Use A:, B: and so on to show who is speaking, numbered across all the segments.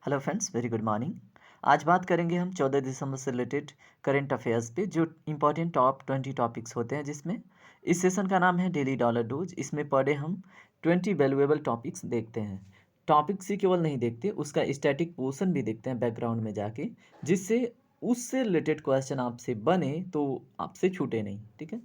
A: Hello friends, very good morning. आज बात करेंगे हम 14 दिसंबर से रिलेटेड करंट अफेयर्स पे जो इंपॉर्टेंट टॉप 20 टॉपिक्स होते हैं, जिसमें इस सेशन का नाम है डेली डॉलर डोज। इसमें पर डे हम 20 वैल्यूएबल टॉपिक्स देखते हैं। टॉपिक्स ही केवल नहीं देखते, उसका स्टैटिक पोर्शन भी देखते हैं बैकग्राउंड में जाके, जिससे उससे रिलेटेड क्वेश्चन आपसे बने तो आपसे छूटे नहीं। ठीक है।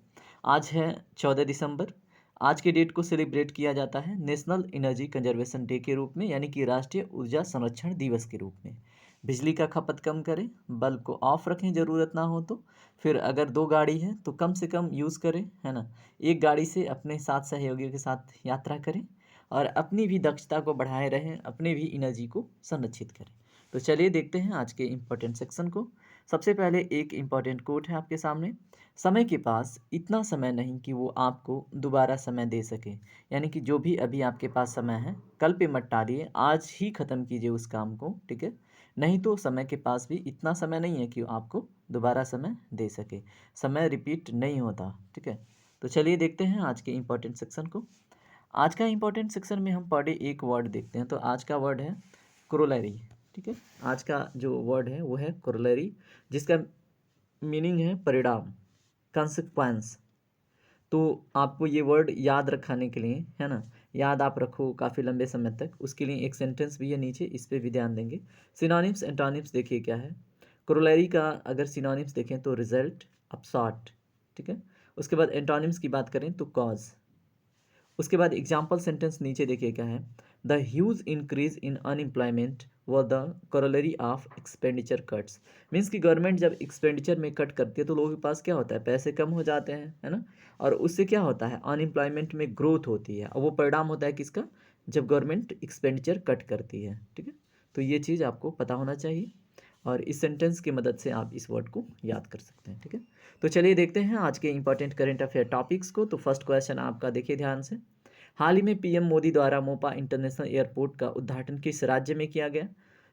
A: आज है 14 दिसंबर। आज के डेट को सेलिब्रेट किया जाता है नेशनल एनर्जी कंजर्वेशन डे के रूप में, यानी कि राष्ट्रीय ऊर्जा संरक्षण दिवस के रूप में। बिजली का खपत कम करें, बल्ब को ऑफ रखें ज़रूरत ना हो तो। फिर अगर 2 गाड़ी है तो कम से कम यूज़ करें, है ना। एक गाड़ी से अपने साथ सहयोगियों के साथ यात्रा करें और अपनी भी दक्षता को बढ़ाए रहें, अपने भी एनर्जी को संरक्षित करें। तो चलिए देखते हैं आज के इम्पोर्टेंट सेक्शन को। सबसे पहले एक इम्पॉर्टेंट कोट है आपके सामने। समय के पास इतना समय नहीं कि वो आपको दोबारा समय दे सके। यानी कि जो भी अभी आपके पास समय है, कल पे मत टालिए, आज ही ख़त्म कीजिए उस काम को। ठीक है। नहीं तो समय के पास भी इतना समय नहीं है कि वो आपको दोबारा समय दे सके। समय रिपीट नहीं होता। ठीक है। तो चलिए देखते हैं आज के इम्पोर्टेंट सेक्शन को। आज का इम्पोर्टेंट सेक्शन में हम पर डे एक वर्ड देखते हैं। तो आज का वर्ड है कोरोलरी। ठीक है। आज का जो वर्ड है वो है कोरोलरी, जिसका मीनिंग है परिणाम, कंसिक्वेंस। तो आपको ये वर्ड याद रखाने के लिए, है ना, याद आप रखो काफ़ी लंबे समय तक, उसके लिए एक सेंटेंस भी है नीचे, इस पे भी ध्यान देंगे। सिनोनिम्स एंटोनिम्स देखिए क्या है। कोरोलरी का अगर सिनोनिम्स देखें तो रिजल्ट, अपसॉट। ठीक है। उसके बाद एंटोनिम्स की बात करें तो कॉज। उसके बाद एग्जाम्पल सेंटेंस नीचे देखिए क्या है। The huge increase in unemployment व the corollary of expenditure cuts. Means कि गवर्नमेंट जब एक्सपेंडिचर में कट करती है तो लोगों के पास क्या होता है, पैसे कम हो जाते हैं, है ना। और उससे क्या होता है, अनएम्प्लॉयमेंट में ग्रोथ होती है, और वो परिणाम होता है किसका, जब गवर्नमेंट एक्सपेंडिचर कट करती है। ठीक है। तो ये चीज़ आपको पता होना चाहिए और इस सेंटेंस की मदद से आप इस वर्ड को याद कर सकते हैं। ठीक है। तो चलिए देखते हैं आज के इंपॉर्टेंट करंट अफेयर टॉपिक्स को। तो फर्स्ट क्वेश्चन आपका देखिए ध्यान से। हाल ही में पीएम मोदी द्वारा मोपा इंटरनेशनल एयरपोर्ट का उद्घाटन किस राज्य में किया गया।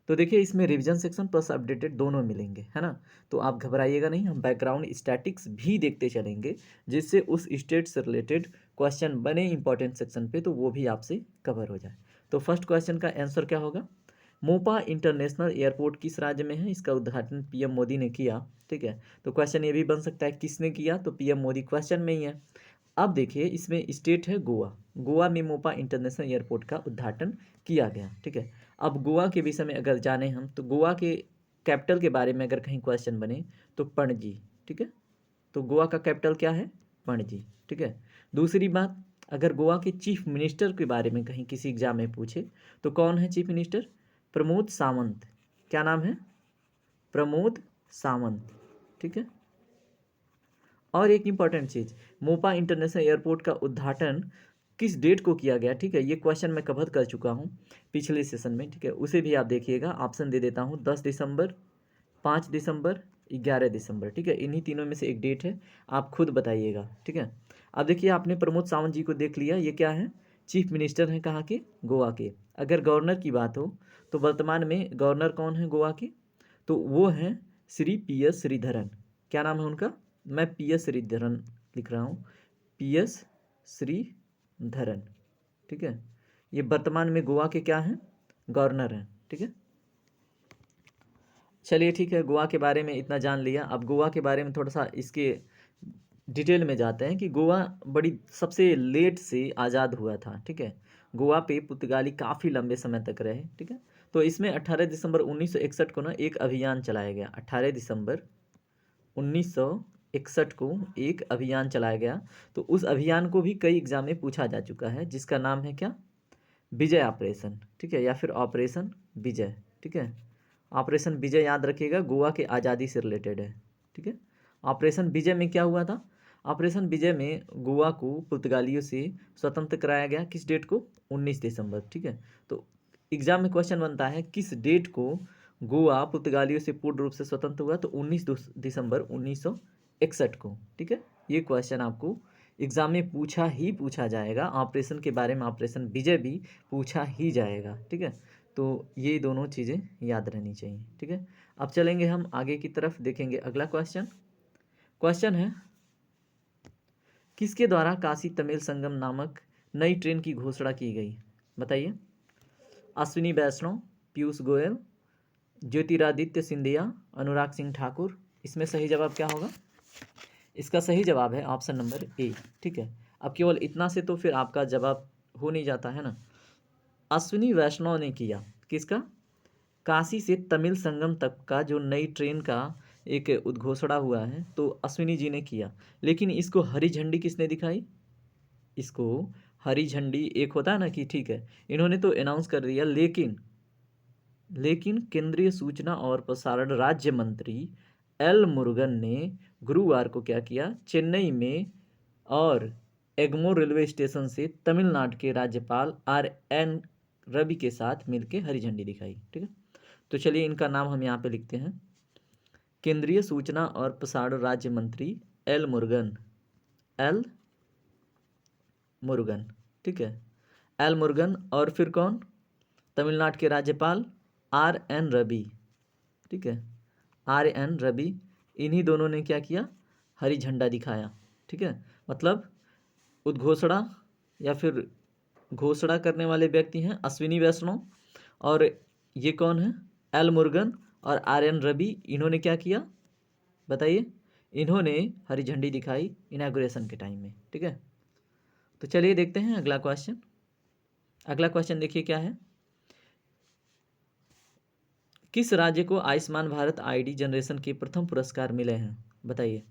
A: तो देखिए इसमें रिवीजन सेक्शन प्लस अपडेटेड दोनों मिलेंगे, है ना। तो आप घबराइएगा नहीं, हम बैकग्राउंड स्टैटिक्स भी देखते चलेंगे, जिससे उस स्टेट से रिलेटेड क्वेश्चन बने इंपॉर्टेंट सेक्शन पे तो वो भी आपसे कवर हो जाए। तो फर्स्ट क्वेश्चन का आंसर क्या होगा। मोपा इंटरनेशनल एयरपोर्ट किस राज्य में है, इसका उद्घाटन पीएम मोदी ने किया। ठीक है। तो क्वेश्चन ये भी बन सकता है किसने किया, तो पीएम मोदी क्वेश्चन में ही है। अब देखिए इसमें स्टेट है गोवा। गोवा में मोपा इंटरनेशनल एयरपोर्ट का उद्घाटन किया गया। ठीक है। अब गोवा के विषय में अगर जाने हम, तो गोवा के कैपिटल के बारे में अगर कहीं क्वेश्चन बने तो पणजी। ठीक है। तो गोवा का कैपिटल क्या है, पणजी। ठीक है। दूसरी बात, अगर गोवा के चीफ मिनिस्टर के बारे में कहीं किसी एग्जाम में पूछे तो कौन है चीफ मिनिस्टर, प्रमोद सावंत। क्या नाम है, प्रमोद सावंत। ठीक है। और एक इंपॉर्टेंट चीज़, मोपा इंटरनेशनल एयरपोर्ट का उद्घाटन किस डेट को किया गया। ठीक है। ये क्वेश्चन मैं कवर कर चुका हूँ पिछले सेशन में। ठीक है। उसे भी आप देखिएगा, ऑप्शन दे देता हूँ, 10 दिसंबर, 5 दिसंबर, 11 दिसंबर। ठीक है। इन्हीं तीनों में से एक डेट है, आप खुद बताइएगा। ठीक है। अब देखिए आपने प्रमोद सावंत जी को देख लिया, ये क्या है, चीफ मिनिस्टर हैं कहाँ के, गोवा के। अगर गवर्नर की बात हो तो वर्तमान में गवर्नर कौन है गोवा के, तो वो हैं श्री पी एस श्रीधरन। क्या नाम है उनका, मैं पी एस श्रीधरन लिख रहा हूँ, पी एस श्रीधरन। ठीक है। ये वर्तमान में गोवा के क्या हैं, गवर्नर हैं। ठीक है। चलिए ठीक है, गोवा के बारे में इतना जान लिया। अब गोवा के बारे में थोड़ा सा इसके डिटेल में जाते हैं कि गोवा बड़ी सबसे लेट से आज़ाद हुआ था। ठीक है। गोवा पे पुर्तगाली काफ़ी लंबे समय तक रहे। ठीक है। तो इसमें 18 दिसंबर 1961 को ना एक अभियान चलाया गया। 18 दिसंबर 1961 को एक अभियान चलाया गया। तो उस अभियान को भी कई एग्जाम में पूछा जा चुका है, जिसका नाम है क्या, विजय ऑपरेशन। ठीक है। या फिर ऑपरेशन विजय। ठीक है। ऑपरेशन विजय याद रखिएगा, गोवा के आज़ादी से रिलेटेड है। ठीक है। ऑपरेशन विजय में क्या हुआ था, ऑपरेशन विजय में गोवा को पुर्तगालियों से स्वतंत्र कराया गया। किस डेट को, 19 दिसंबर। ठीक है। तो एग्जाम में क्वेश्चन बनता है किस डेट को गोवा पुर्तगालियों से पूर्ण रूप से स्वतंत्र हुआ, तो 19 दिसंबर 1961 को। ठीक है। ये क्वेश्चन आपको एग्जाम में पूछा ही पूछा जाएगा, ऑपरेशन के बारे में ऑपरेशन विजय भी पूछा ही जाएगा। ठीक है। तो ये दोनों चीज़ें याद रहनी चाहिए। ठीक है। अब चलेंगे हम आगे की तरफ, देखेंगे अगला क्वेश्चन। क्वेश्चन है किसके द्वारा काशी तमिल संगम नामक नई ट्रेन की घोषणा की गई, बताइए। अश्विनी वैष्णव, पीयूष गोयल, ज्योतिरादित्य सिंधिया, अनुराग सिंह ठाकुर। इसमें सही जवाब क्या होगा? इसका सही जवाब है ऑप्शन नंबर ए। ठीक है, अब केवल इतना से तो फिर आपका जवाब हो नहीं जाता है ना। अश्विनी वैष्णव ने किया, किसका? काशी से तमिल संगम तक का जो नई ट्रेन का एक उद्घोषणा हुआ है, तो अश्विनी जी ने किया। लेकिन इसको हरी झंडी किसने दिखाई? इसको हरी झंडी एक होता है ना कि ठीक है, इन्होंने तो अनाउंस कर दिया, लेकिन केंद्रीय सूचना और प्रसारण राज्य मंत्री एल मुरुगन ने गुरुवार को क्या किया? चेन्नई में और एग्मोर रेलवे स्टेशन से तमिलनाडु के राज्यपाल आर एन रवि के साथ मिलकर हरी झंडी दिखाई। ठीक है, तो चलिए इनका नाम हम यहाँ पे लिखते हैं। केंद्रीय सूचना और प्रसारण राज्य मंत्री एल मुरुगन। ठीक है, एल मुरुगन। और फिर कौन? तमिलनाडु के राज्यपाल आर एन रवि। ठीक है, आर एन रवि, इन्हीं दोनों ने क्या किया? हरी झंडा दिखाया। ठीक है, मतलब उद्घोषणा या फिर घोषणा करने वाले व्यक्ति हैं अश्विनी वैष्णव, और ये कौन है? एल मुरुगन और आर एन रवि। इन्होंने क्या किया बताइए? इन्होंने हरी झंडी दिखाई इनॉग्रेशन के टाइम में। ठीक है, तो चलिए देखते हैं अगला क्वेश्चन। अगला क्वेश्चन देखिए क्या है। किस राज्य को आयुष्मान भारत आईडी जनरेशन के प्रथम पुरस्कार मिले हैं? बताइए।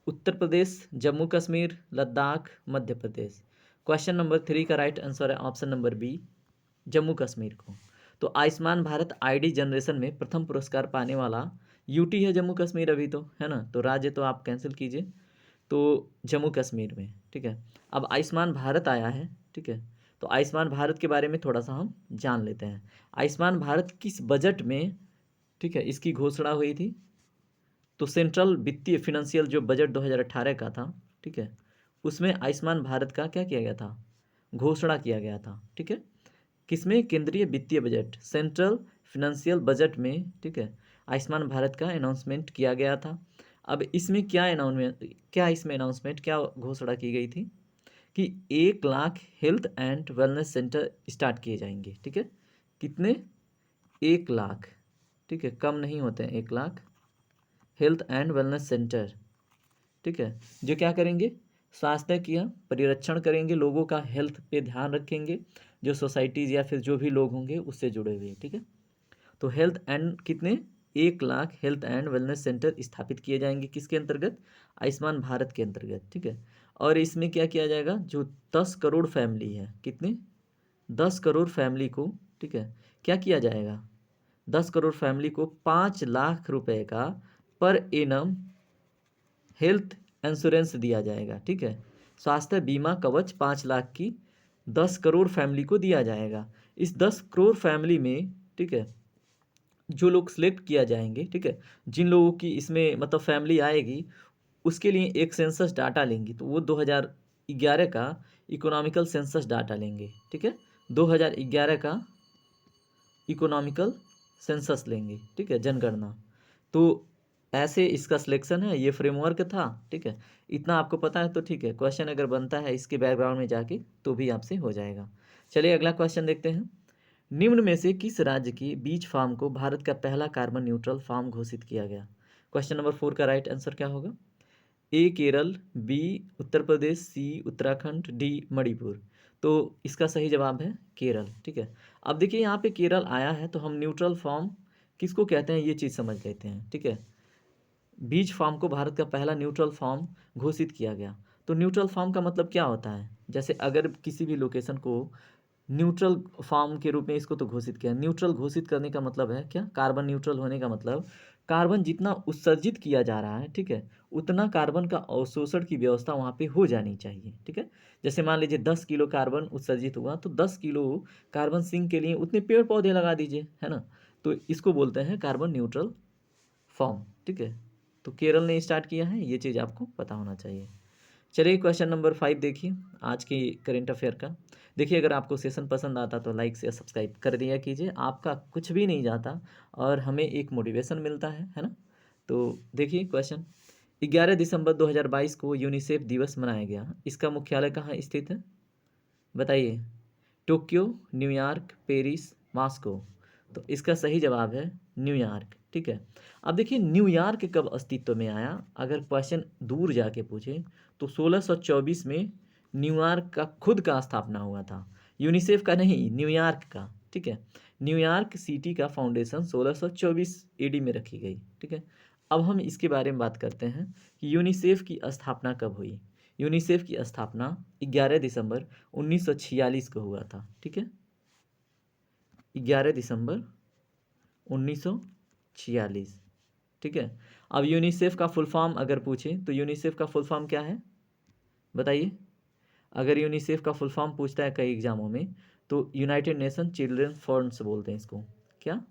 A: उत्तर प्रदेश, जम्मू कश्मीर, लद्दाख, मध्य प्रदेश। क्वेश्चन नंबर 3 का राइट आंसर है option number B, Jammu Kashmir को। तो आयुष्मान भारत आईडी जनरेशन में प्रथम पुरस्कार पाने वाला यूटी है जम्मू कश्मीर अभी तो, है ना। तो राज्य तो आप कैंसिल कीजिए, तो जम्मू कश्मीर में। ठीक है, अब आयुष्मान भारत आया है। ठीक है, तो आयुष्मान भारत के बारे में थोड़ा सा हम जान लेते हैं। आयुष्मान भारत किस बजट में, ठीक है, इसकी घोषणा हुई थी? तो सेंट्रल वित्तीय फिनेंशियल जो बजट 2018 का था, ठीक है, उसमें आयुष्मान भारत का क्या किया गया था? घोषणा किया गया था। ठीक है, किसमें? केंद्रीय वित्तीय बजट, सेंट्रल फिनेंशियल बजट में। ठीक है, आयुष्मान भारत का अनाउंसमेंट किया गया था। अब इसमें इसमें अनाउंसमेंट क्या घोषणा की गई थी? कि 1 lakh health and wellness centre start किए जाएंगे। ठीक है, कितने? 1 लाख। ठीक है, कम नहीं होते हैं 1 lakh health and wellness centre. ठीक है, जो क्या करेंगे? स्वास्थ्य का परिरक्षण करेंगे, लोगों का हेल्थ पे ध्यान रखेंगे, जो सोसाइटीज़ या फिर जो भी लोग होंगे उससे जुड़े हुए। ठीक है, तो हेल्थ एंड कितने? 1 lakh health and wellness centre स्थापित किए जाएंगे, किसके अंतर्गत? आयुष्मान भारत के अंतर्गत। ठीक है, और इसमें क्या किया जाएगा? जो 10 करोड़ फैमिली है, कितने? 10 करोड़ फैमिली को, ठीक है, क्या किया जाएगा? 10 करोड़ फैमिली को 5 लाख रुपए का पर एनम हेल्थ इंश्योरेंस दिया जाएगा। ठीक है, स्वास्थ्य बीमा कवच 5 लाख की 10 करोड़ फैमिली को दिया जाएगा। इस 10 करोड़ फैमिली में, ठीक है, जो लोग सिलेक्ट किया जाएंगे, ठीक है, जिन लोगों की इसमें मतलब फैमिली आएगी, उसके लिए एक सेंसस डाटा लेंगी, तो वो 2011 का इकोनॉमिकल सेंसस डाटा लेंगे। ठीक है, 2011 का इकोनॉमिकल सेंसस लेंगे। ठीक है, जनगणना। तो ऐसे इसका सिलेक्शन है, ये फ्रेमवर्क था। ठीक है, इतना आपको पता है तो ठीक है, क्वेश्चन अगर बनता है इसके बैकग्राउंड में जाके तो भी आपसे हो जाएगा। चलिए अगला क्वेश्चन देखते हैं। निम्न में से किस राज्य की बीज फार्म को भारत का पहला कार्बन न्यूट्रल फार्म घोषित किया गया? क्वेश्चन नंबर 4 का राइट आंसर क्या होगा? ए केरल, बी उत्तर प्रदेश, सी उत्तराखंड, डी मणिपुर। तो इसका सही जवाब है केरल। ठीक है, अब देखिए यहाँ पे केरल आया है, तो हम न्यूट्रल फॉर्म किसको कहते हैं ये चीज़ समझ लेते हैं। ठीक है, बीज फार्म को भारत का पहला न्यूट्रल फॉर्म घोषित किया गया। तो न्यूट्रल फॉर्म का मतलब क्या होता है? जैसे अगर किसी भी लोकेशन को न्यूट्रल फार्म के रूप में इसको तो घोषित किया, न्यूट्रल घोषित करने का मतलब है क्या? कार्बन न्यूट्रल होने का मतलब कार्बन जितना उत्सर्जित किया जा रहा है, ठीक है, उतना कार्बन का अवशोषण की व्यवस्था वहाँ पे हो जानी चाहिए। ठीक है, जैसे मान लीजिए 10 किलो कार्बन उत्सर्जित हुआ, तो 10 किलो कार्बन सिंक के लिए उतने पेड़ पौधे लगा दीजिए, है ना। तो इसको बोलते हैं कार्बन न्यूट्रल फॉर्म। ठीक है, तो केरल ने स्टार्ट किया है, ये चीज़ आपको पता होना चाहिए। चलिए क्वेश्चन नंबर 5 देखिए आज की करेंट अफेयर का। देखिए अगर आपको सेशन पसंद आता तो लाइक से सब्सक्राइब कर दिया कीजिए, आपका कुछ भी नहीं जाता और हमें एक मोटिवेशन मिलता है ना। तो देखिए क्वेश्चन, 11 दिसंबर 2022 को यूनिसेफ दिवस मनाया गया, इसका मुख्यालय कहाँ स्थित है? बताइए। Tokyo, New York, Paris, Moscow. तो इसका सही जवाब है न्यूयॉर्क। ठीक है, अब देखिए न्यूयॉर्क कब अस्तित्व में आया। अगर क्वेश्चन दूर जाके पूछे तो 1624 में न्यूयॉर्क का खुद का स्थापना हुआ था, यूनिसेफ का नहीं, न्यूयॉर्क का। ठीक है, न्यूयॉर्क सिटी का फाउंडेशन 1624 एडी में रखी गई। ठीक है, अब हम इसके बारे में बात करते हैं कि यूनिसेफ की स्थापना कब हुई। यूनिसेफ की स्थापना 11 दिसंबर 1946 को हुआ था। ठीक है, 11 दिसंबर 1946। ठीक है, अब यूनिसेफ का फुल फॉर्म अगर पूछें तो यूनिसेफ का फुल फॉर्म क्या है बताइए। अगर यूनिसेफ का फुल फॉर्म पूछता है कई एग्जामों में तो यूनाइटेड नेशन चिल्ड्रन फंड्स बोलते हैं इसको। क्या?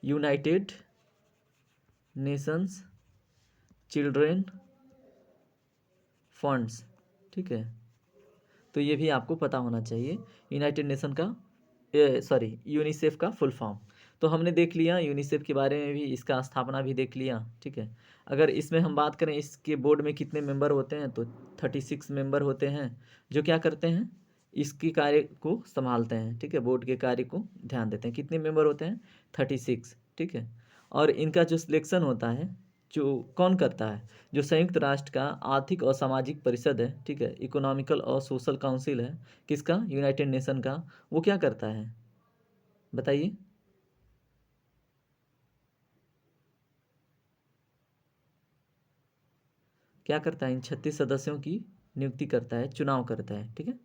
A: United Nations children funds. ठीक है, तो ये भी आपको पता होना चाहिए यूनाइटेड नेशन का सॉरी यूनिसेफ का फुल फॉर्म। तो हमने देख लिया यूनिसेफ के बारे में भी, इसका स्थापना भी देख लिया। ठीक है, अगर इसमें हम बात करें इसके बोर्ड में कितने मेंबर होते हैं तो 36 मेंबर होते हैं जो क्या करते हैं, इसके कार्य को संभालते हैं। ठीक है, बोर्ड के कार्य को ध्यान देते हैं। कितने मेंबर होते हैं? 36। ठीक है, और इनका जो सिलेक्शन होता है जो कौन करता है, जो संयुक्त राष्ट्र का आर्थिक और सामाजिक परिषद है, ठीक है, इकोनॉमिकल और सोशल काउंसिल है, किसका? यूनाइटेड नेशन का। वो क्या करता है बताइए। क्या करता है? इन 36 सदस्यों की नियुक्ति करता है, चुनाव करता है। ठीक है,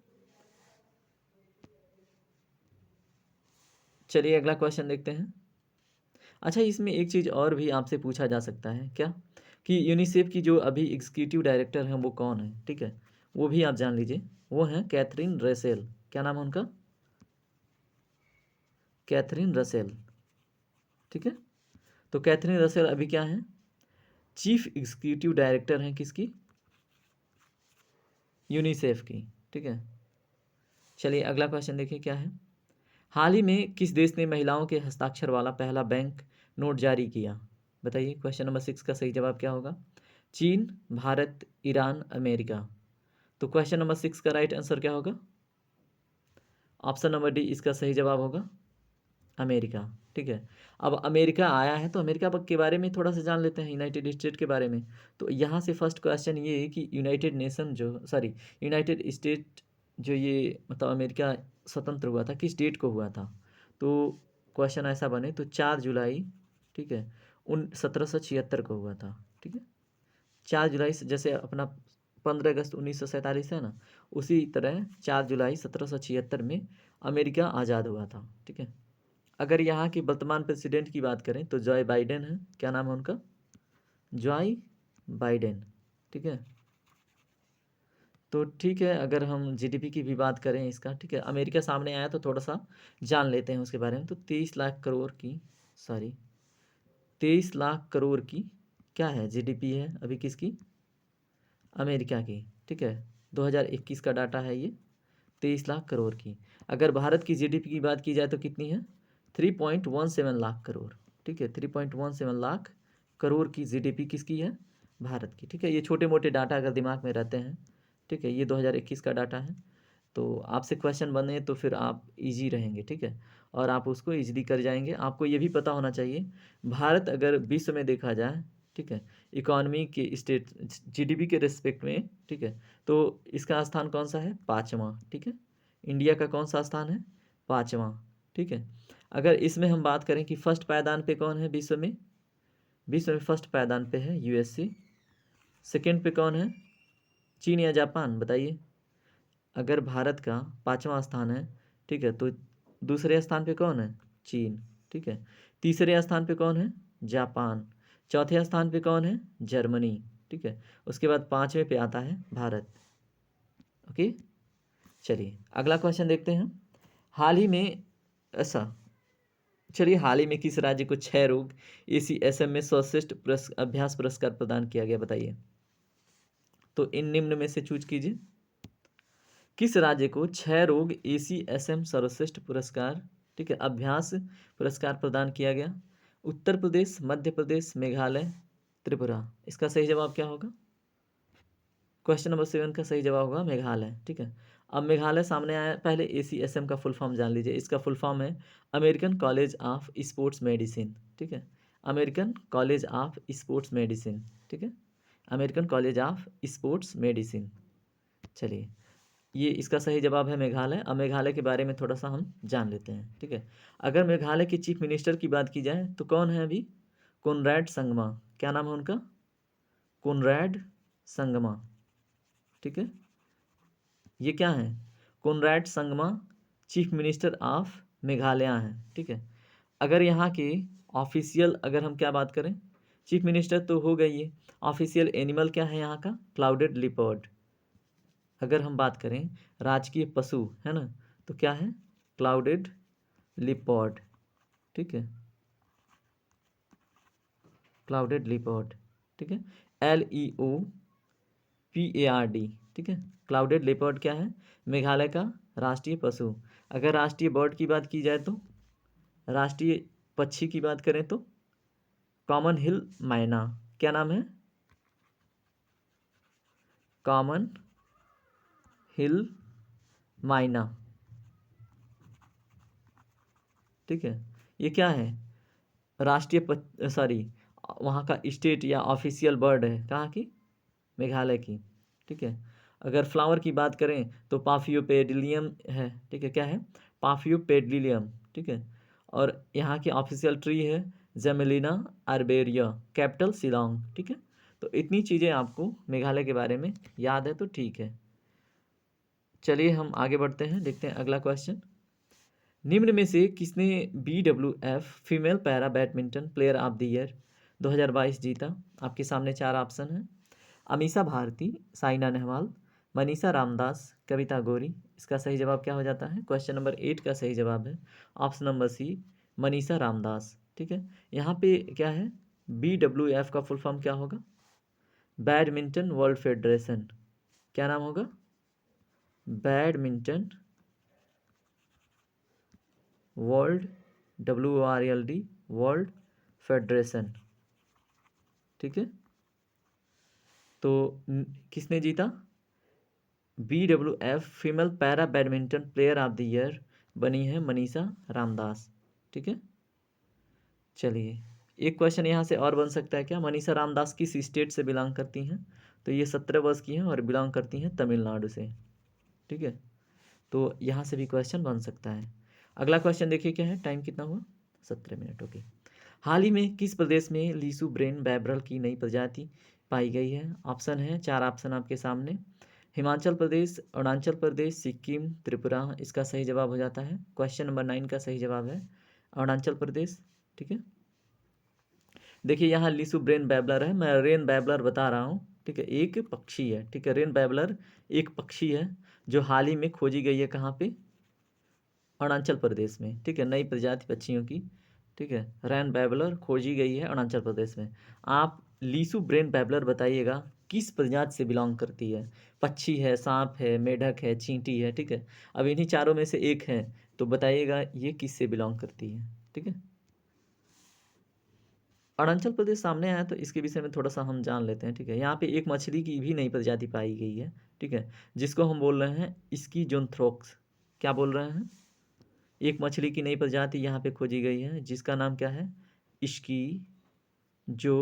A: चलिए अगला क्वेश्चन देखते हैं। अच्छा, इसमें एक चीज़ और भी आपसे पूछा जा सकता है, क्या कि यूनिसेफ की जो अभी एग्जीक्यूटिव डायरेक्टर हैं वो कौन है। ठीक है, वो भी आप जान लीजिए, वो हैं कैथरीन रसेल। क्या नाम है उनका? Catherine Russell. ठीक है, तो कैथरीन रसेल अभी क्या है? चीफ एग्जीक्यूटिव डायरेक्टर हैं किसकी? यूनिसेफ की। ठीक है, चलिए अगला क्वेश्चन देखिए क्या है। हाल ही में किस देश ने महिलाओं के हस्ताक्षर वाला पहला बैंक नोट जारी किया बताइए। क्वेश्चन नंबर 6 का सही जवाब क्या होगा? चीन, भारत, ईरान, अमेरिका। तो क्वेश्चन नंबर 6 का राइट आंसर क्या होगा? ऑप्शन नंबर डी इसका सही जवाब होगा, अमेरिका। ठीक है, अब अमेरिका आया है तो अमेरिका के बारे में थोड़ा सा जान लेते हैं, यूनाइटेड स्टेट के बारे में। तो यहाँ से फर्स्ट क्वेश्चन ये है कि यूनाइटेड नेशन जो सॉरी यूनाइटेड स्टेट जो ये मतलब अमेरिका स्वतंत्र हुआ था किस डेट को हुआ था। तो क्वेश्चन ऐसा बने तो 4 जुलाई। ठीक है, 1776 को हुआ था। ठीक है, 4 जुलाई से जैसे अपना 15 अगस्त 1947 है ना, उसी तरह 4 जुलाई 1776 में अमेरिका आज़ाद हुआ था। ठीक है, अगर यहाँ की वर्तमान प्रेसिडेंट की बात करें तो जॉय बाइडेन है। क्या नाम है उनका? Joy Biden. ठीक है, तो ठीक है, अगर हम जीडीपी की भी बात करें इसका, ठीक है, अमेरिका सामने आया तो थोड़ा सा जान लेते हैं उसके बारे में। तो 23 लाख करोड़ की सॉरी 23 लाख करोड़ की क्या है जीडीपी है अभी किसकी? अमेरिका की। ठीक है, 2021 का डाटा है ये, 23 लाख करोड़ की। अगर भारत की जीडीपी की बात की जाए तो कितनी है? 3.17 लाख करोड़। ठीक है, 3.17 लाख करोड़ की जीडीपी किसकी है? भारत की। ठीक है, ये छोटे मोटे डाटा अगर दिमाग में रहते हैं। ठीक है, ये 2021 का डाटा है। तो आपसे क्वेश्चन बने तो फिर आप इजी रहेंगे। ठीक है, और आप उसको इजीली कर जाएंगे। आपको ये भी पता होना चाहिए भारत अगर विश्व में देखा जाए, ठीक है, इकॉनमी के स्टेट जीडीपी के रिस्पेक्ट में, ठीक है, तो इसका स्थान कौन सा है? 5वां। ठीक है, इंडिया का कौन सा स्थान है? 5वां। ठीक है, अगर इसमें हम बात करें कि फर्स्ट पायदान पे कौन है विश्व में, विश्व में फर्स्ट पायदान पे है यूएसए। सेकंड पे कौन है? चीन या जापान बताइए। अगर भारत का 5वां स्थान है, ठीक है, तो दूसरे स्थान पे कौन है? चीन। ठीक है, तीसरे स्थान पे कौन है? जापान। चौथे स्थान पे कौन है? जर्मनी। ठीक है, उसके बाद 5वें पे आता है भारत। ओके, चलिए अगला क्वेश्चन देखते हैं। हाल ही में ऐसा चलिए हाल ही में किस राज्य को 6 रोग ACSM में सर्वश्रेष्ठ अभ्यास पुरस्कार प्रदान किया गया बताइए। तो इन निम्न में से चूज कीजिए। किस राज्य को 6 रोग ACSM सर्वश्रेष्ठ पुरस्कार, ठीक है, अभ्यास पुरस्कार प्रदान किया गया? उत्तर प्रदेश, मध्य प्रदेश, मेघालय, त्रिपुरा। इसका सही जवाब क्या होगा? क्वेश्चन नंबर 7 का सही जवाब होगा मेघालय। ठीक है, अब मेघालय सामने आया, पहले ACSM का फुल फॉर्म जान लीजिए। इसका फुल फॉर्म है American college of sports medicine, ठीक है, American college of sports medicine, ठीक है, American college of sports medicine. चलिए, ये इसका सही जवाब है मेघालय। अब मेघालय के बारे में थोड़ा सा हम जान लेते हैं, ठीक है। अगर मेघालय के चीफ मिनिस्टर की बात की जाए तो कौन है अभी? कोनराड संगमा। क्या नाम है उनका? कोनराड संगमा, ठीक है। ये क्या है? Conrad Sangma chief minister of Meghalaya हैं, ठीक है। अगर यहाँ की ऑफिशियल अगर हम क्या बात करें, चीफ मिनिस्टर तो हो गई है, ऑफिशियल एनिमल क्या है यहाँ का? Clouded leopard. अगर हम बात करें राजकीय पशु, है ना, तो क्या है? क्लाउडेड लिपर्ड, ठीक है, क्लाउडेड लिपर्ड, ठीक है, LEOPARD, ठीक है। क्लाउडेड लेपर्ड क्या है? मेघालय का राष्ट्रीय पशु। अगर राष्ट्रीय बर्ड की बात की जाए तो, राष्ट्रीय पक्षी की बात करें तो कॉमन हिल मैना। क्या नाम है? कॉमन हिल मैना, ठीक है। ये क्या है? राष्ट्रीय सॉरी, वहाँ का स्टेट या ऑफिशियल बर्ड है, कहाँ की? मेघालय की, ठीक है। अगर फ्लावर की बात करें तो पाफियोपेडिलियम है, ठीक है। क्या है? पाफियोपेडिलियम, ठीक है। और यहाँ की ऑफिशियल ट्री है जेमेलिना आर्बेरिया, कैपिटल शिलोंग, ठीक है। तो इतनी चीज़ें आपको मेघालय के बारे में याद है तो ठीक है। चलिए हम आगे बढ़ते हैं, देखते हैं अगला क्वेश्चन। निम्न में से किसने BWF female para badminton player of the year 2022 जीता? आपके सामने चार ऑप्शन हैं। अमीषा भारती, साइना नेहवाल, मनीषा रामदास, कविता गौरी। इसका सही जवाब क्या हो जाता है? क्वेश्चन नंबर 8 का सही जवाब है option number C, Manisha Ramdas, ठीक है। यहाँ पे क्या है? BWF का फुल फॉर्म क्या होगा? Badminton world federation. क्या नाम होगा? Badminton world, WORLD, world federation, ठीक है। तो किसने जीता? BWF female para badminton player of the year बनी है मनीषा रामदास, ठीक है। चलिए, एक क्वेश्चन यहाँ से और बन सकता है क्या? मनीषा रामदास किस स्टेट से बिलोंग करती हैं? तो ये 17 वर्ष की हैं और बिलोंग करती हैं तमिलनाडु से, ठीक है। तो यहाँ से भी क्वेश्चन बन सकता है। अगला क्वेश्चन देखिए क्या है, टाइम कितना हुआ? 17 मिनट, ओके। हाल ही में किस प्रदेश में लीसू ब्रेन बैबरल की नई प्रजाति पाई गई है? ऑप्शन है, चार ऑप्शन आपके सामने। हिमाचल प्रदेश, अरुणाचल प्रदेश, सिक्किम, त्रिपुरा। इसका सही जवाब हो जाता है क्वेश्चन नंबर 9 का सही जवाब है अरुणाचल प्रदेश, ठीक है। देखिए यहाँ लीसू ब्रेन बैबलर है, मैं रेन बैबलर बता रहा हूँ, ठीक है, एक पक्षी है, ठीक है। रेन बैबलर एक पक्षी है जो हाल ही में खोजी गई है, कहाँ पे? अरुणाचल प्रदेश में, ठीक है, नई प्रजाति पक्षियों की, ठीक है। रैन बैबलर खोजी गई है अरुणाचल प्रदेश में। आप लीसू ब्रेन बैबलर बताइएगा किस प्रजाति से बिलोंग करती है? पक्षी है, सांप है, मेढक है, चींटी है, ठीक है। अब इन्हीं चारों में से एक है, तो बताइएगा ये किस से बिलोंग करती है, ठीक है। अरुणाचल प्रदेश सामने आया तो इसके विषय में थोड़ा सा हम जान लेते हैं, ठीक है। यहाँ पे एक मछली की भी नई प्रजाति पाई गई है, ठीक है, जिसको हम बोल रहे हैं इसकी जोन्थ्रोक्स। क्या बोल रहे हैं? एक मछली की नई प्रजाति यहाँ पे खोजी गई है जिसका नाम क्या है? इसकी जो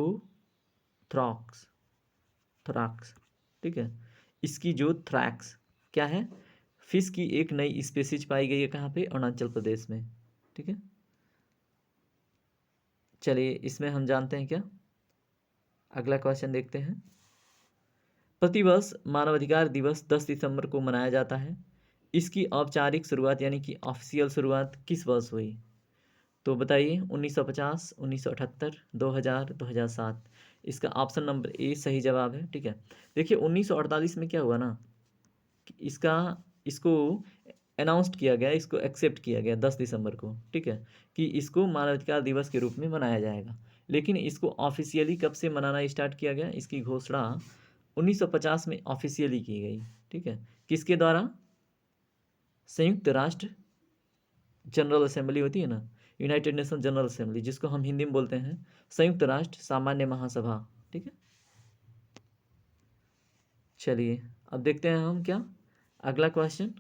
A: थ्रॉक्स, थ्रैक्स, ठीक है, इसकी जो थ्रैक्स क्या है? फिश की एक नई स्पीसीज पाई गई है, कहाँ पे? अरुणाचल प्रदेश में, ठीक है। चलिए इसमें हम जानते हैं क्या, अगला क्वेश्चन देखते हैं। प्रतिवर्ष मानवाधिकार दिवस 10 दिसंबर को मनाया जाता है। इसकी औपचारिक शुरुआत यानी कि ऑफिशियल शुरुआत किस वर्ष हुई? तो बताइए, 1950, 1978, 2000, 2007। इसका ऑप्शन नंबर ए सही जवाब है, ठीक है। देखिए 1948 में क्या हुआ ना कि इसको अनाउंस्ड किया गया, इसको एक्सेप्ट किया गया 10 दिसंबर को, ठीक है, कि इसको मानवाधिकार दिवस के रूप में मनाया जाएगा। लेकिन इसको ऑफिशियली कब से मनाना स्टार्ट किया गया? इसकी घोषणा 1950 में ऑफिशियली की गई, ठीक है। किसके द्वारा? संयुक्त राष्ट्र जनरल असेंबली होती है ना, यूनाइटेड नेशन जनरल असेंबली, जिसको हम हिंदी में बोलते हैं संयुक्त राष्ट्र सामान्य महासभा, ठीक है। चलिए अब देखते हैं हम क्या, अगला क्वेश्चन,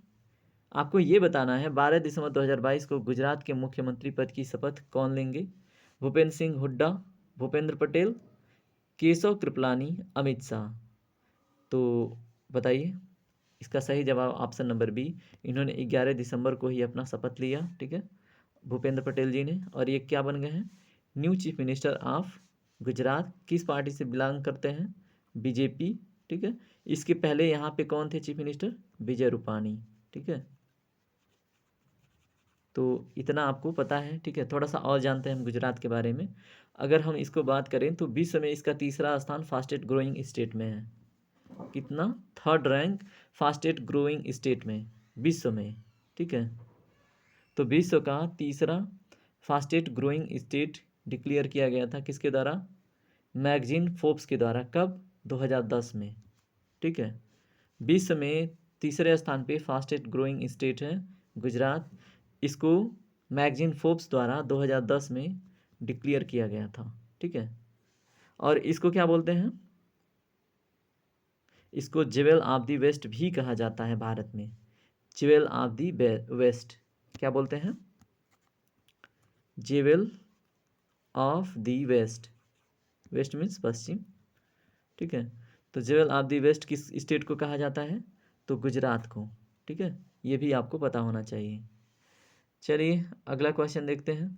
A: आपको ये बताना है 12 दिसंबर 2022 को गुजरात के मुख्यमंत्री पद की शपथ कौन लेंगे? भूपेंद्र सिंह हुड्डा, भूपेंद्र पटेल, केशव कृपलानी, अमित शाह। तो बताइए, इसका सही जवाब ऑप्शन नंबर बी, इन्होंने 11 दिसंबर को ही अपना शपथ लिया, ठीक है, भूपेंद्र पटेल जी ने। और ये क्या बन गए हैं? New chief minister of Gujarat. किस पार्टी से बिलोंग करते हैं? बीजेपी, ठीक है। इसके पहले यहाँ पे कौन थे चीफ मिनिस्टर? विजय रूपाणी, ठीक है। तो इतना आपको पता है, ठीक है। थोड़ा सा और जानते हैं हम गुजरात के बारे में। अगर हम इसको बात करें तो विश्व में इसका तीसरा स्थान फास्टेस्ट ग्रोइंग स्टेट में है। कितना? Third rank fastest growing state में विश्व में, ठीक है। तो विश्व का तीसरा फास्टेस्ट ग्रोइंग स्टेट डिक्लेयर किया गया था किसके द्वारा? मैगजीन फोर्ब्स के द्वारा। कब? 2010 में, ठीक है। विश्व में तीसरे स्थान पे फास्टेस्ट ग्रोइंग स्टेट है गुजरात। इसको मैगजीन फोर्ब्स द्वारा 2010 में डिक्लेयर किया गया था, ठीक है। और इसको क्या बोलते हैं? इसको ज्वेल ऑफ द वेस्ट भी कहा जाता है भारत में। ज्वेल ऑफ द वेस्ट, क्या बोलते हैं? Jewel of the west, west means पश्चिम, ठीक है। तो ज्वेल ऑफ द वेस्ट किस स्टेट को कहा जाता है? तो गुजरात को, ठीक है। ये भी आपको पता होना चाहिए। चलिए अगला क्वेश्चन देखते हैं।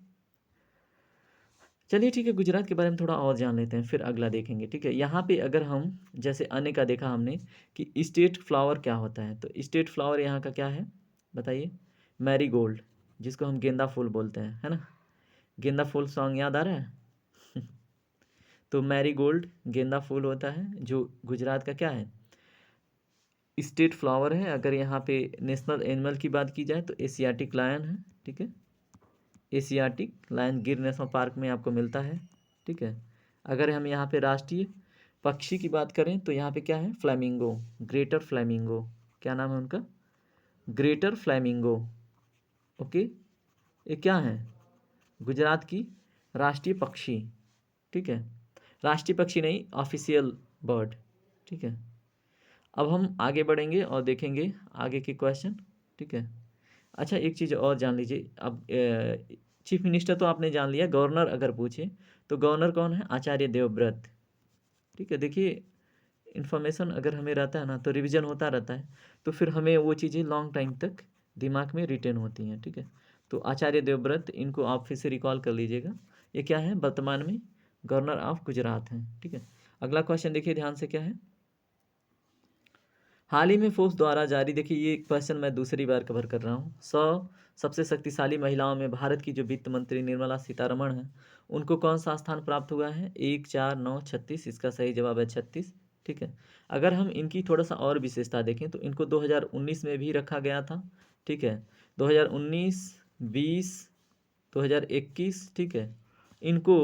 A: चलिए ठीक है, गुजरात के बारे में थोड़ा और जान लेते हैं, फिर अगला देखेंगे, ठीक है। यहाँ पे अगर हम जैसे अन्य का देखा हमने कि स्टेट फ्लावर क्या होता है, तो स्टेट फ्लावर यहाँ का क्या है बताइए? मैरीगोल्ड, जिसको हम गेंदा फूल बोलते हैं, है ना। गेंदा फूल सॉन्ग याद आ रहा है? तो मैरीगोल्ड गेंदा फूल होता है जो गुजरात का क्या है? स्टेट फ्लावर है। अगर यहाँ पे नेशनल एनिमल की बात की जाए तो एशियाटिक लायन है, ठीक है। एशियाटिक लायन गिर नेशनल पार्क में आपको मिलता है, ठीक है। अगर हम यहाँ पे राष्ट्रीय पक्षी की बात करें तो यहाँ पे क्या है? Flamingo, greater flamingo. क्या नाम है उनका? Greater flamingo, okay. ये क्या है? गुजरात की राष्ट्रीय पक्षी, ठीक है। राष्ट्रीय पक्षी नहीं, ऑफिशियल बर्ड, ठीक है। अब हम आगे बढ़ेंगे और देखेंगे आगे के क्वेश्चन, ठीक है। अच्छा एक चीज़ और जान लीजिए। अब चीफ मिनिस्टर तो आपने जान लिया, गवर्नर अगर पूछे तो गवर्नर कौन है? आचार्य देवव्रत, ठीक है। देखिए इन्फॉर्मेशन अगर हमें रहता है ना तो रिवीजन होता रहता है, तो फिर हमें वो चीज़ें लॉन्ग टाइम तक दिमाग में रिटेन होती हैं, ठीक है। तो आचार्य देवव्रत, इनको आप फिर से रिकॉल कर लीजिएगा। ये क्या है? वर्तमान में गवर्नर ऑफ गुजरात हैं, ठीक है। अगला क्वेश्चन देखिए ध्यान से, क्या है? हाल ही में फोर्ब्स द्वारा जारी, देखिए ये क्वेश्चन मैं दूसरी बार कवर कर रहा हूँ। 100 सबसे शक्तिशाली महिलाओं में भारत की जो वित्त मंत्री निर्मला सीतारमण है, उनको कौन सा स्थान प्राप्त हुआ है? 1, 4, 9, 36। इसका सही जवाब है 36, ठीक है। अगर हम इनकी थोड़ा सा और विशेषता देखें तो इनको 2019 में भी रखा गया था, ठीक है। 2019, 20, 2021, ठीक है, इनको।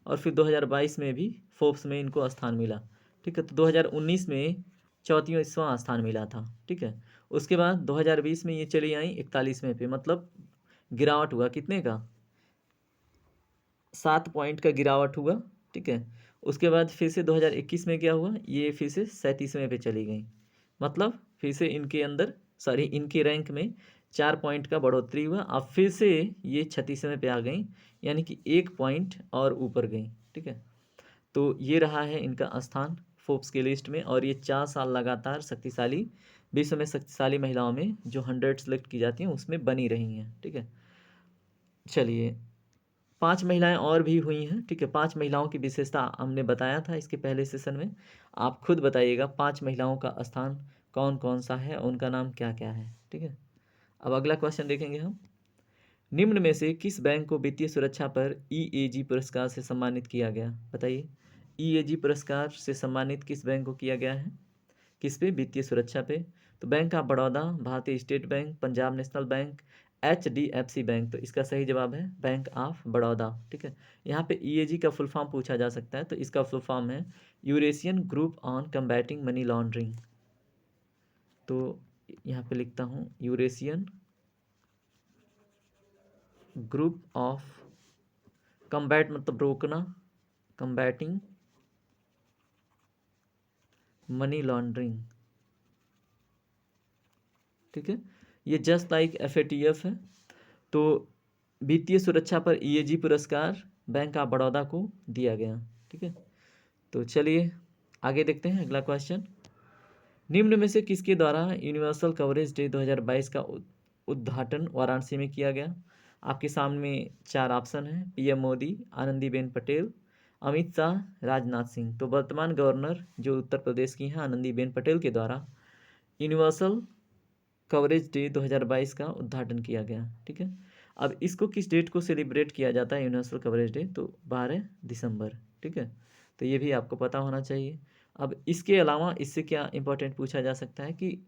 A: और फिर 2022 में भी फोर्ब्स में इनको स्थान मिला, ठीक है। तो 2019 में 34वां स्थान मिला था, ठीक है। उसके बाद 2020 में ये चली आई 41वें पे, मतलब गिरावट हुआ कितने का? 7 पॉइंट का गिरावट हुआ, ठीक है। उसके बाद फिर से 2021 में क्या हुआ? ये फिर से 37वें पे चली गई, मतलब फिर से इनके अंदर, सॉरी इनके रैंक में 4 पॉइंट का बढ़ोतरी हुआ। अब फिर से ये 36वें पे आ गई, यानी कि 1 पॉइंट और ऊपर गई, ठीक है। तो ये रहा है इनका स्थान फोर्ब्स की लिस्ट में। और ये 4 साल लगातार शक्तिशाली, विश्व में शक्तिशाली महिलाओं में जो 100 सेलेक्ट की जाती हैं उसमें बनी रही हैं, ठीक है। चलिए 5 महिलाएं और भी हुई हैं, ठीक है। 5 महिलाओं की विशेषता हमने बताया था इसके पहले सेशन में। आप खुद बताइएगा 5 महिलाओं का स्थान कौन कौन सा है, उनका नाम क्या क्या है, ठीक है। अब अगला क्वेश्चन देखेंगे हम। निम्न में से किस बैंक को वित्तीय सुरक्षा पर ईएजी पुरस्कार से सम्मानित किया गया? बताइए, ईएजी पुरस्कार से सम्मानित किस बैंक को किया गया है? किस पे? वित्तीय सुरक्षा पे। तो बैंक ऑफ बड़ौदा, भारतीय state bank, Punjab national bank, HDFC bank. तो इसका सही जवाब है बैंक ऑफ बड़ौदा, ठीक है। यहाँ पे ईएजी का फुल फॉर्म पूछा जा सकता है, तो इसका फुल फॉर्म है Eurasian group on combating money laundering. तो यहाँ पे लिखता हूँ यूरेशियन ग्रुप ऑफ, कम्बैट मतलब रोकना, कम्बैटिंग मनी लॉन्ड्रिंग, ठीक है, ये जस्ट लाइक FATF है। तो वित्तीय सुरक्षा पर EAG पुरस्कार बैंक ऑफ बड़ौदा को दिया गया। ठीक है, तो चलिए आगे देखते हैं अगला क्वेश्चन। निम्न में से किसके द्वारा यूनिवर्सल कवरेज डे 2022 का उद्घाटन वाराणसी में किया गया? आपके सामने 4 ऑप्शन हैं, PM मोदी, आनंदीबेन पटेल, अमित शाह, राजनाथ सिंह। तो वर्तमान गवर्नर जो उत्तर प्रदेश की हैं आनंदीबेन पटेल के द्वारा यूनिवर्सल कवरेज डे 2022 का उद्घाटन किया गया। ठीक है, अब इसको किस डेट को सेलिब्रेट किया जाता है यूनिवर्सल कवरेज डे? तो 12 दिसंबर। ठीक है, तो ये भी आपको पता होना चाहिए। अब इसके अलावा इससे क्या इंपॉर्टेंट पूछा जा सकता है कि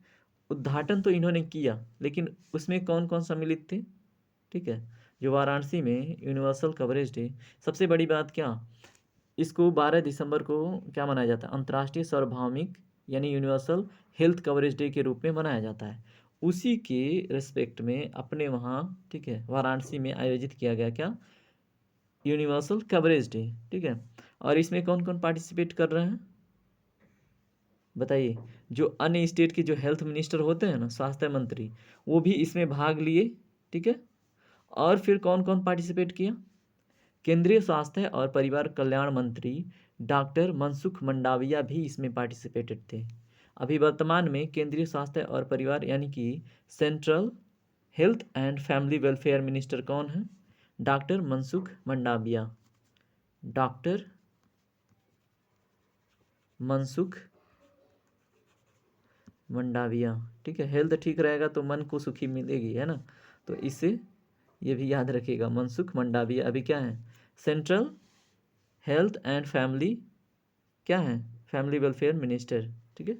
A: उद्घाटन तो इन्होंने किया, लेकिन उसमें कौन कौन सम्मिलित थे? ठीक है, जो वाराणसी में यूनिवर्सल कवरेज डे, सबसे बड़ी बात क्या, इसको 12 दिसंबर को क्या मनाया जाता है? अंतर्राष्ट्रीय सार्वभौमिक यानी यूनिवर्सल हेल्थ कवरेज डे के रूप में मनाया जाता है। उसी के रिस्पेक्ट में अपने वहाँ, ठीक है, वाराणसी में आयोजित किया गया क्या? Universal coverage day. ठीक है, और इसमें कौन कौन पार्टिसिपेट कर रहे हैं बताइए? जो अन्य स्टेट के जो हेल्थ मिनिस्टर होते हैं ना, स्वास्थ्य मंत्री, वो भी इसमें भाग लिए। ठीक है, और फिर कौन कौन पार्टिसिपेट किया? केंद्रीय स्वास्थ्य और परिवार कल्याण मंत्री डॉक्टर मनसुख मंडाविया भी इसमें पार्टिसिपेटेड थे। अभी वर्तमान में केंद्रीय स्वास्थ्य और परिवार यानी कि central health and family welfare minister कौन है? डॉक्टर मनसुख मंडाविया। डॉक्टर मनसुख मंडाविया। ठीक है, हेल्थ ठीक रहेगा तो मन को सुखी मिलेगी, है ना? तो इससे ये भी याद रखिएगा, मनसुख मंडाविया अभी क्या है? सेंट्रल हेल्थ एंड फैमिली क्या है? Family welfare minister. ठीक है,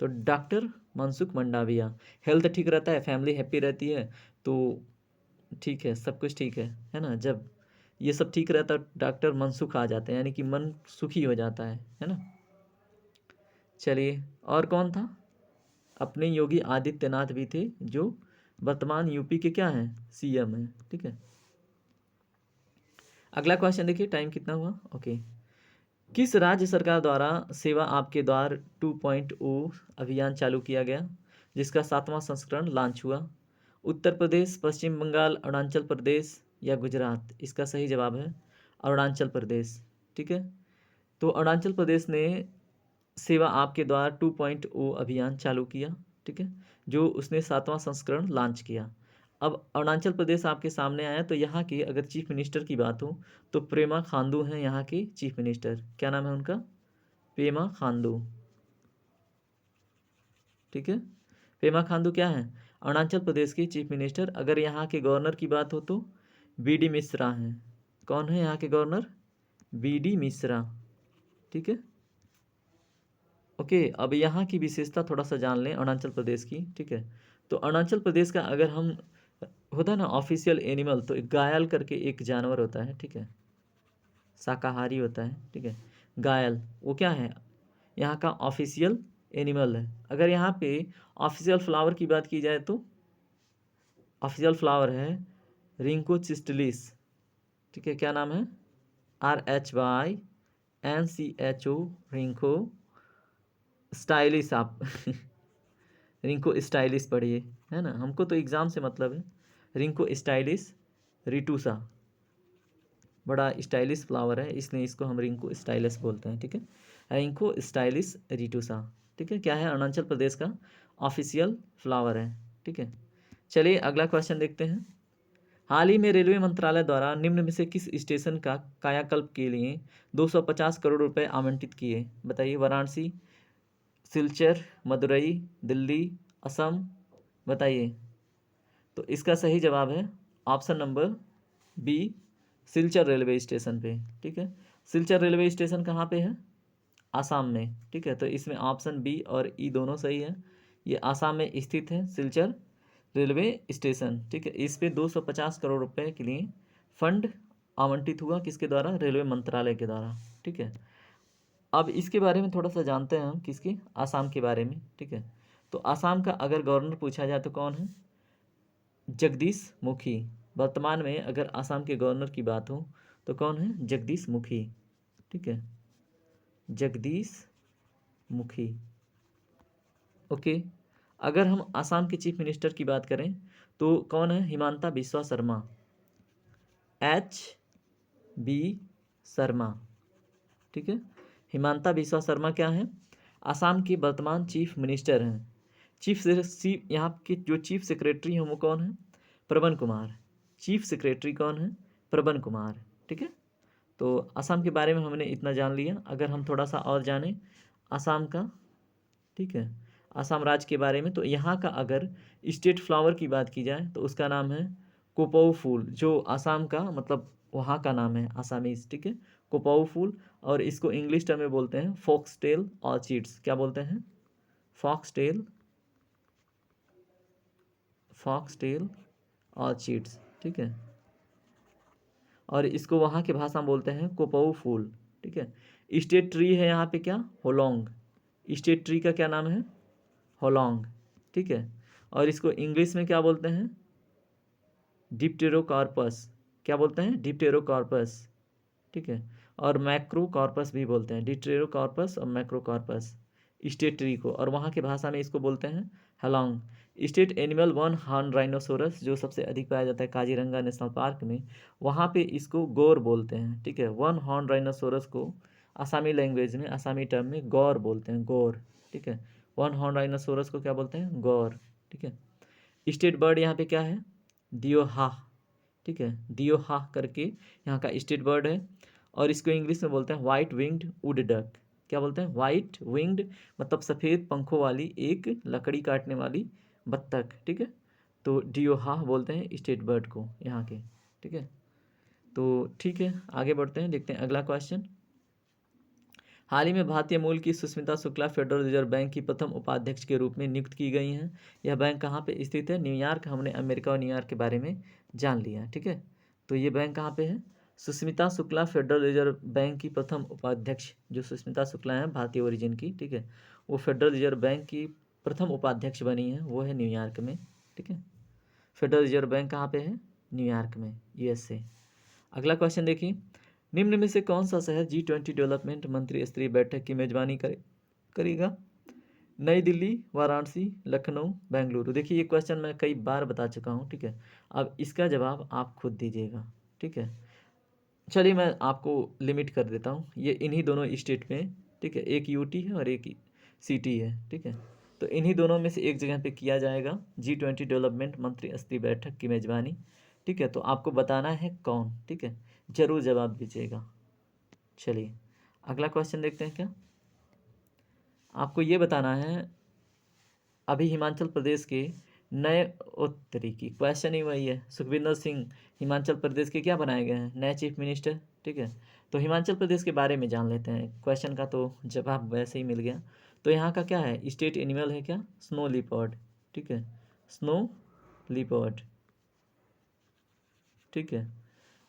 A: तो डॉक्टर मनसुख मंडाविया। हेल्थ ठीक रहता है, फैमिली हैप्पी रहती है, तो ठीक है, सब कुछ ठीक है ना? जब ये सब ठीक रहता है डॉक्टर मनसुख आ जाते हैं, यानी कि मन सुखी हो जाता है ना? चलिए, और कौन था? अपने योगी आदित्यनाथ भी थे, जो वर्तमान यूपी के क्या हैं? CM हैं। ठीक है, अगला क्वेश्चन देखिए, टाइम कितना हुआ? ओके, किस राज्य सरकार द्वारा सेवा आपके द्वार 2.0 अभियान चालू किया गया, जिसका 7वां संस्करण लॉन्च हुआ? उत्तर प्रदेश, पश्चिम बंगाल, अरुणाचल प्रदेश या गुजरात? इसका सही जवाब है अरुणाचल प्रदेश। ठीक है, तो अरुणाचल प्रदेश ने सेवा आपके द्वार 2.0 अभियान चालू किया। ठीक है, जो उसने 7वां संस्करण लॉन्च किया। अब अरुणाचल प्रदेश आपके सामने आया, तो यहाँ के अगर चीफ मिनिस्टर की बात हो तो पेमा खांडू हैं यहाँ के चीफ मिनिस्टर। क्या नाम है उनका? पेमा खांडू। ठीक है, पेमा खांडू क्या है? अरुणाचल प्रदेश के चीफ मिनिस्टर। अगर यहाँ के गवर्नर की बात हो तो BD मिश्रा हैं। कौन है यहाँ के गवर्नर? BD मिश्रा। ठीक है, ओके, अब यहाँ की विशेषता थोड़ा सा जान लें अरुणाचल प्रदेश की। ठीक है, तो अरुणाचल प्रदेश का अगर हम होता है ना ऑफिशियल एनिमल, तो एक घायल करके एक जानवर होता है। ठीक है, शाकाहारी होता है। ठीक है, घायल वो क्या है? यहाँ का ऑफिशियल एनिमल है। अगर यहाँ पे ऑफिशियल फ्लावर की बात की जाए तो ऑफिशियल फ्लावर है रिंको चिस्टलिस। ठीक है, क्या नाम है? RHYNCHO, रिंको stylish. आप रिंको स्टाइलिश पढ़िए, है ना? हमको तो एग्ज़ाम से मतलब है। रिंको स्टाइलिश रिटूसा, बड़ा स्टाइलिश फ्लावर है, इसलिए इसको हम रिंको स्टाइलिश बोलते हैं। ठीक है, रिंको स्टाइलिश रिटूसा। ठीक है, क्या है? अरुणाचल प्रदेश का ऑफिशियल फ्लावर है। ठीक है, चलिए अगला क्वेश्चन देखते हैं। हाल ही में रेलवे मंत्रालय द्वारा निम्न में से किस स्टेशन का कायाकल्प के लिए 250 करोड़ रुपए आवंटित किए? बताइए, वाराणसी, सिलचर, मदुरई, दिल्ली, असम? बताइए, तो इसका सही जवाब है option number B, Silchar railway station पे। ठीक है, सिलचर रेलवे स्टेशन कहाँ पे है? आसाम में। ठीक है, तो इसमें ऑप्शन B और E दोनों सही है। ये आसाम में स्थित है सिलचर रेलवे स्टेशन। ठीक है, इस पे 250 करोड़ रुपए के लिए फंड आवंटित हुआ, किसके द्वारा? रेलवे मंत्रालय के द्वारा। ठीक है, अब इसके बारे में थोड़ा सा जानते हैं हम, किसके? आसाम के बारे में। ठीक है, तो आसाम का अगर गवर्नर पूछा जाए तो कौन है? जगदीश मुखी। वर्तमान में अगर आसाम के गवर्नर की बात हो तो कौन है? जगदीश मुखी। ठीक है, जगदीश मुखी। ओके, अगर हम आसाम के चीफ मिनिस्टर की बात करें तो कौन है? हिमांता बिस्वा शर्मा, HB शर्मा, ठीक है। हिमांता बिस्वा शर्मा क्या है? आसाम के वर्तमान चीफ मिनिस्टर हैं। चीफ यहाँ के जो चीफ सेक्रेटरी हैं वो कौन है? प्रवन कुमार। चीफ सेक्रेटरी कौन है? प्रवन कुमार, ठीक है। तो असम के बारे में हमने इतना जान लिया। अगर हम थोड़ा सा और जानें असम का, ठीक है, असम राज्य के बारे में, तो यहाँ का अगर स्टेट फ्लावर की बात की जाए तो उसका नाम है कोपौ फूल, जो असम का मतलब वहाँ का नाम है आसामीज, ठीक है, कोपौ फूल। और इसको इंग्लिश टर्म में बोलते हैं फॉक्सटेल ऑर्चिड्स। क्या बोलते हैं? फॉक्सटेल ऑर्चिड्स, ठीक है। और इसको वहाँ की भाषा में बोलते हैं कोपौ फूल, ठीक है। स्टेट ट्री है यहाँ पे क्या? होलोंग। स्टेट ट्री का क्या नाम है? होलोंग, ठीक है। और इसको इंग्लिश में क्या बोलते हैं? डिप्टेरोकार्पस। क्या बोलते हैं? डिप्टेरोकार्पस, ठीक है। और मैक्रोकार्पस भी बोलते हैं, डिप्टेरोकार्पस और मैक्रोकार्पस स्टेट ट्री को। और वहाँ की भाषा में इसको बोलते हैं हेलोंग। State animal one horn rhinoceros, जो सबसे अधिक पाया जाता है काजीरंगा नेशनल पार्क में, वहाँ पे इसको गौर बोलते हैं, ठीक है। वन हॉर्न राइनोसोरस को आसामी लैंग्वेज में, आसामी टर्म में गौर बोलते हैं, गौर, ठीक है। वन हॉर्न राइनोसोरस को क्या बोलते हैं? गौर, ठीक है। स्टेट बर्ड यहाँ पे क्या है? दियोहा, ठीक है, दियोहा करके यहाँ का स्टेट बर्ड है। और इसको इंग्लिश में बोलते हैं वाइट विंग्ड वुड डक। क्या बोलते हैं? वाइट विंग्ड मतलब सफ़ेद पंखों वाली एक लकड़ी काटने वाली बत्तख, ठीक है। तो डियोहा बोलते हैं स्टेट बर्ड को यहाँ के, ठीक है। तो ठीक है, आगे बढ़ते हैं, देखते हैं अगला क्वेश्चन। हाल ही में भारतीय मूल की Sushmita Shukla federal reserve bank की प्रथम उपाध्यक्ष के रूप में नियुक्त की गई हैं। यह बैंक कहाँ पे स्थित है? न्यूयॉर्क। हमने अमेरिका और न्यूयॉर्क के बारे में जान लिया, ठीक है। तो ये बैंक कहाँ पे है? Sushmita Shukla federal reserve bank की प्रथम उपाध्यक्ष, जो सुष्मिता शुक्ला हैं भारतीय ओरिजिन की, ठीक है, वो फेडरल रिजर्व बैंक की प्रथम उपाध्यक्ष बनी है, वो है न्यूयॉर्क में, ठीक है। फेडरल रिजर्व बैंक कहाँ पे है? न्यूयॉर्क में, USA। अगला क्वेश्चन देखिए, निम्न में से कौन सा शहर G20 डेवलपमेंट मंत्री स्तरीय बैठक की मेजबानी करेगा? नई दिल्ली, वाराणसी, लखनऊ, बेंगलुरु। देखिए ये क्वेश्चन मैं कई बार बता चुका हूँ, ठीक है। अब इसका जवाब आप खुद दीजिएगा, ठीक है। चलिए मैं आपको लिमिट कर देता हूँ, ये इन्हीं दोनों स्टेट में, ठीक है, एक UT है और एक CT है, ठीक है। तो इन्हीं दोनों में से एक जगह पे किया जाएगा G20 डेवलपमेंट मंत्री स्तरीय बैठक की मेजबानी, ठीक है। तो आपको बताना है कौन, ठीक है, जरूर जवाब दीजिएगा। चलिए अगला क्वेश्चन देखते हैं। क्या आपको ये बताना है, अभी हिमाचल प्रदेश के नए उत्तरी की क्वेश्चन ही वही है, सुखविंदर सिंह हिमाचल प्रदेश के क्या बनाए गए हैं? नए चीफ मिनिस्टर, ठीक है। तो हिमाचल प्रदेश के बारे में जान लेते हैं, क्वेश्चन का तो जवाब वैसे ही मिल गया। तो यहाँ का क्या है? स्टेट एनिमल है क्या? स्नो लिपर्ड, ठीक है, स्नो लिपर्ड, ठीक है।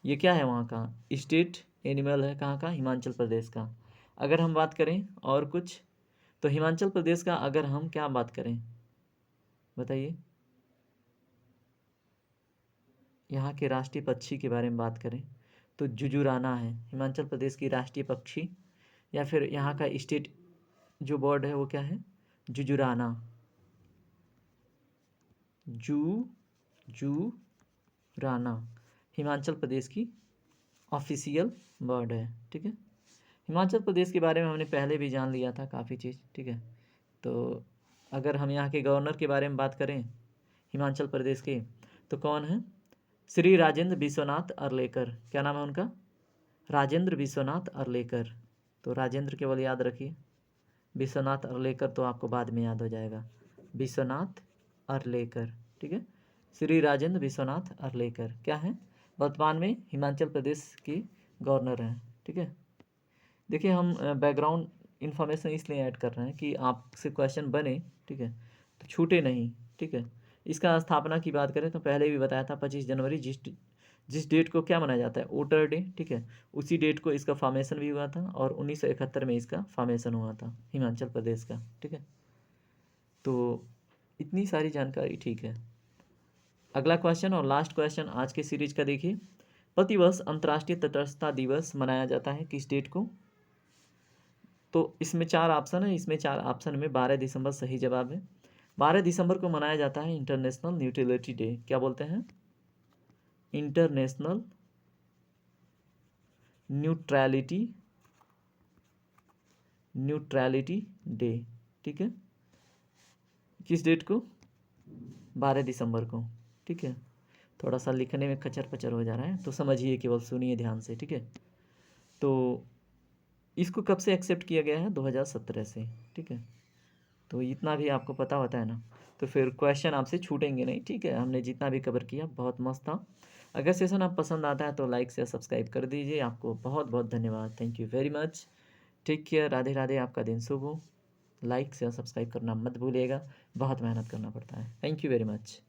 A: ये क्या है? वहाँ का स्टेट एनिमल है, कहाँ का? हिमाचल प्रदेश का। अगर हम बात करें और कुछ, तो हिमाचल प्रदेश का अगर हम क्या बात करें बताइए, यहाँ के राष्ट्रीय पक्षी के बारे में बात करें तो जुजुराना है हिमाचल प्रदेश की राष्ट्रीय पक्षी, या फिर यहाँ का स्टेट जो बर्ड है वो क्या है? जुजुराना, जुजुराना हिमाचल प्रदेश की ऑफिशियल बर्ड है, ठीक है। हिमाचल प्रदेश के बारे में हमने पहले भी जान लिया था काफ़ी चीज़, ठीक है। तो अगर हम यहाँ के गवर्नर के बारे में बात करें हिमाचल प्रदेश के, तो कौन है? श्री राजेंद्र विश्वनाथ अर्लेकर। क्या नाम है उनका? राजेंद्र विश्वनाथ अर्लेकर। तो राजेंद्र केवल याद रखिए, विश्वनाथ अर्लेकर तो आपको बाद में याद हो जाएगा, विश्वनाथ अर्लेकर, ठीक है। श्री राजेंद्र विश्वनाथ अर्लेकर क्या है? वर्तमान में हिमाचल प्रदेश के गवर्नर हैं, ठीक है। देखिए हम बैकग्राउंड इन्फॉर्मेशन इसलिए ऐड कर रहे हैं कि आपसे क्वेश्चन बने, ठीक है, तो छूटे नहीं, ठीक है। इसका स्थापना की बात करें तो पहले भी बताया था 25 जनवरी, जिस डेट को क्या मनाया जाता है? वोटर डे, ठीक है, उसी डेट को इसका फॉर्मेशन भी हुआ था और 1971 में इसका फॉर्मेशन हुआ था हिमाचल प्रदेश का, ठीक है। तो इतनी सारी जानकारी, ठीक है। अगला क्वेश्चन और लास्ट क्वेश्चन आज के सीरीज का देखिए, प्रतिवर्ष अंतर्राष्ट्रीय तटस्थता दिवस मनाया जाता है किस डेट को? तो इसमें 4 ऑप्शन है, इसमें 4 ऑप्शन में 12 दिसंबर सही जवाब है। 12 दिसंबर को मनाया जाता है इंटरनेशनल न्यूट्रलिटी डे। क्या बोलते हैं? International neutrality day. ठीक है, किस डेट को? 12 दिसंबर को। ठीक है, थोड़ा सा लिखने में खचर पचर हो जा रहा है तो समझिए, केवल सुनिए ध्यान से। ठीक है, तो इसको कब से एक्सेप्ट किया गया है? 2017 से। ठीक है, तो इतना भी आपको पता होता है ना, तो फिर क्वेश्चन आपसे छूटेंगे नहीं। ठीक है, हमने जितना भी कवर किया बहुत मस्त था। अगर सेशन आप पसंद आता है तो लाइक से सब्सक्राइब कर दीजिए। आपको बहुत बहुत धन्यवाद। Thank you very much. Take care. Radhe Radhe. आपका दिन शुभ हो। लाइक से सब्सक्राइब करना मत भूलिएगा, बहुत मेहनत करना पड़ता है। Thank you very much.